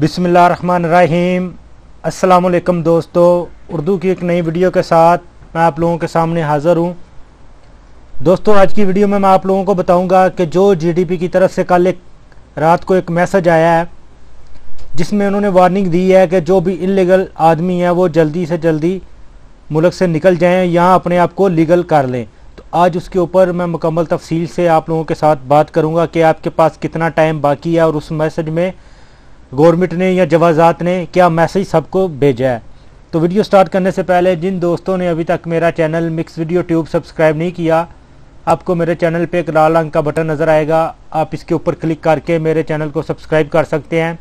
बिस्मिल्लाहिर्रहमानिर्रहीम। अस्सलाम वालेकुम दोस्तों, उर्दू की एक नई वीडियो के साथ मैं आप लोगों के सामने हाज़िर हूँ। दोस्तों, आज की वीडियो में मैं आप लोगों को बताऊंगा कि जो जीडीपी की तरफ से कल रात को एक मैसेज आया है जिसमें उन्होंने वार्निंग दी है कि जो भी इल्लीगल आदमी है वो जल्दी से जल्दी मुल्क से निकल जाएं, यहाँ अपने आप को लीगल कर लें। तो आज उसके ऊपर मैं मुकम्मल तफसील से आप लोगों के साथ बात करूँगा कि आपके पास कितना टाइम बाकी है और उस मैसेज में गवर्नमेंट ने या जवाजात ने क्या मैसेज सबको भेजा है। तो वीडियो स्टार्ट करने से पहले जिन दोस्तों ने अभी तक मेरा channel mix video tube subscribe नहीं किया, आपको मेरे चैनल पे एक लाल रंग का बटन नज़र आएगा, आप इसके ऊपर क्लिक करके मेरे चैनल को सब्सक्राइब कर सकते हैं।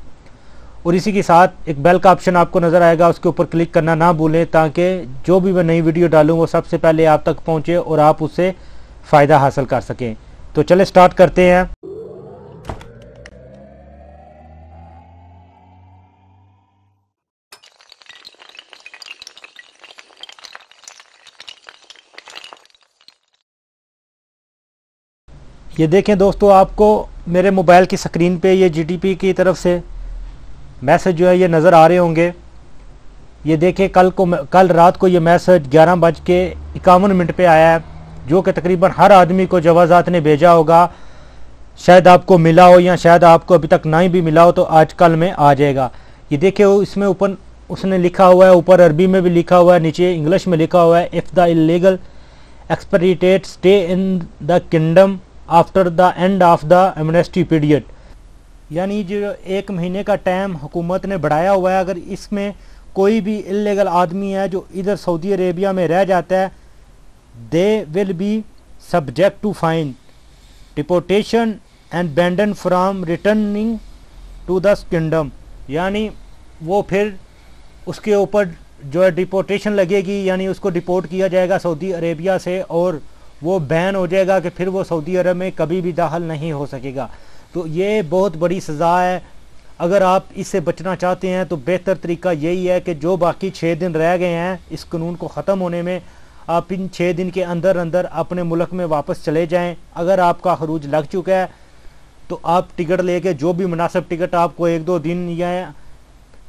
और इसी के साथ एक बेल का ऑप्शन आपको नज़र आएगा, उसके ऊपर क्लिक करना ना भूलें ताकि जो भी मैं नई वीडियो डालूँ वो सबसे पहले आप तक पहुँचे और आप उससे फ़ायदा हासिल कर सकें। तो चले स्टार्ट करते हैं। ये देखें दोस्तों, आपको मेरे मोबाइल की स्क्रीन पे ये जीडीपी की तरफ से मैसेज जो है ये नज़र आ रहे होंगे। ये देखें, कल रात को ये मैसेज 11:51 पे आया है, जो कि तकरीबन हर आदमी को जवाजात ने भेजा होगा। शायद आपको मिला हो या शायद आपको अभी तक नहीं भी मिला हो, तो आज कल में आ जाएगा। ये देखें, इसमें ऊपर उसने लिखा हुआ है, ऊपर अरबी में भी लिखा हुआ है, नीचे इंग्लिश में लिखा हुआ है, if the illegal expatriate stay in the kingdom after the end of the amnesty period. यानी जो 1 महीने का टाइम हुकूमत ने बढ़ाया हुआ है, अगर इसमें कोई भी इल्लीगल आदमी है जो इधर सऊदी अरेबिया में रह जाता है, they will be subject to fine, deportation and banned from returning to the kingdom. यानी वो फिर उसके ऊपर जो है डिपोर्टेशन लगेगी, यानी उसको डिपोर्ट किया जाएगा सऊदी अरेबिया से और वो बैन हो जाएगा कि फिर वो सऊदी अरब में कभी भी दाखिल नहीं हो सकेगा। तो ये बहुत बड़ी सज़ा है। अगर आप इससे बचना चाहते हैं तो बेहतर तरीका यही है कि जो बाकी 6 दिन रह गए हैं इस कानून को ख़त्म होने में, आप इन 6 दिन के अंदर अंदर अपने मुल्क में वापस चले जाएं। अगर आपका खरूज लग चुका है तो आप टिकट लेके, जो भी मुनासिब टिकट आपको 1-2 दिन या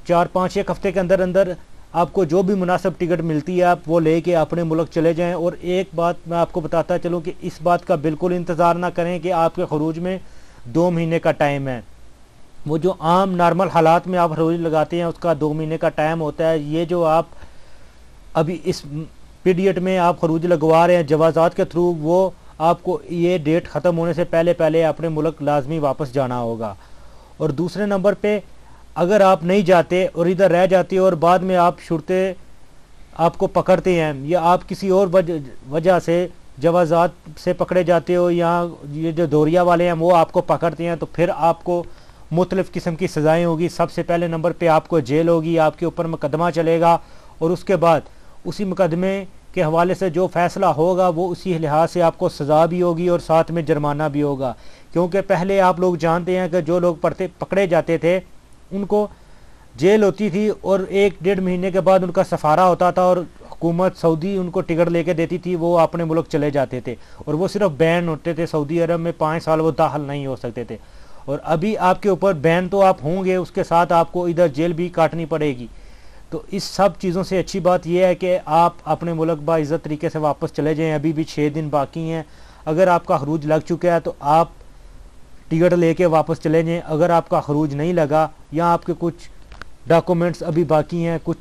4-5 एक हफ़्ते के अंदर अंदर आपको जो भी मुनासिब टिकट मिलती है आप वो लेके अपने मुल्क चले जाएं। और एक बात मैं आपको बताता चलूँ कि इस बात का बिल्कुल इंतज़ार ना करें कि आपके खरूज में 2 महीने का टाइम है। वो जो आम नॉर्मल हालात में आप खरूज लगाते हैं उसका 2 महीने का टाइम होता है। ये जो आप अभी इस पीरियड में आप खरूज लगवा रहे हैं जवाजात के थ्रू, वो आपको ये डेट ख़त्म होने से पहले पहले अपने मुल्क लाजमी वापस जाना होगा। और दूसरे नंबर पे, अगर आप नहीं जाते और इधर रह जाते और बाद में आप शुरते आपको पकड़ते हैं या आप किसी और वजह से जवाजात से पकड़े जाते हो या ये जो दौरिया वाले हैं वो आपको पकड़ते हैं, तो फिर आपको मुख्तलिफ़ किस्म की सज़ाएँ होगी। सबसे पहले नंबर पे आपको जेल होगी, आपके ऊपर मुकदमा चलेगा और उसके बाद उसी मुकदमे के हवाले से जो फ़ैसला होगा वो उसी लिहाज से आपको सज़ा भी होगी और साथ में जुर्माना भी होगा। क्योंकि पहले आप लोग जानते हैं कि जो लोग पकड़े जाते थे उनको जेल होती थी और 1-1.5 महीने के बाद उनका सफ़ारा होता था और हुकूमत सऊदी उनको टिकट लेके देती थी, वो अपने मुल्क चले जाते थे और वो सिर्फ बैन होते थे। सऊदी अरब में 5 साल वो दाखिल नहीं हो सकते थे। और अभी आपके ऊपर बैन तो आप होंगे, उसके साथ आपको इधर जेल भी काटनी पड़ेगी। तो इस सब चीज़ों से अच्छी बात यह है कि आप अपने मुल्क बाइज़्ज़त तरीके से वापस चले जाएँ। अभी भी 6 दिन बाकी हैं। अगर आपका खरूज लग चुका है तो आप टिकट लेके वापस चले जाएँ। अगर आपका खरूज नहीं लगा या आपके कुछ डॉक्यूमेंट्स अभी बाकी हैं, कुछ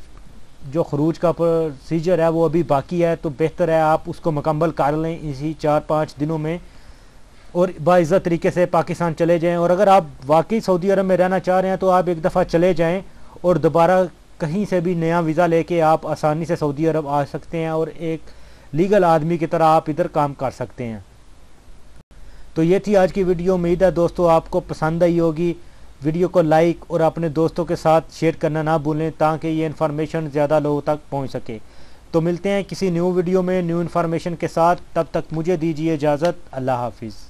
जो खरूज का प्रोसीजर है वो अभी बाकी है, तो बेहतर है आप उसको मुकम्मल कर लें इसी 4-5 दिनों में और बाइज़्ज़त तरीके से पाकिस्तान चले जाएं। और अगर आप वाकई सऊदी अरब में रहना चाह रहे हैं तो आप एक दफ़ा चले जाएं और दोबारा कहीं से भी नया वीज़ा लेके आप आसानी से सऊदी अरब आ सकते हैं और एक लीगल आदमी की तरह आप इधर काम कर सकते हैं। तो ये थी आज की वीडियो। उम्मीद है दोस्तों आपको पसंद आई होगी। वीडियो को लाइक और अपने दोस्तों के साथ शेयर करना ना भूलें ताकि ये इन्फॉर्मेशन ज़्यादा लोगों तक पहुंच सके। तो मिलते हैं किसी न्यू वीडियो में न्यू इन्फॉर्मेशन के साथ। तब तक मुझे दीजिए इजाज़त। अल्लाह हाफिज़।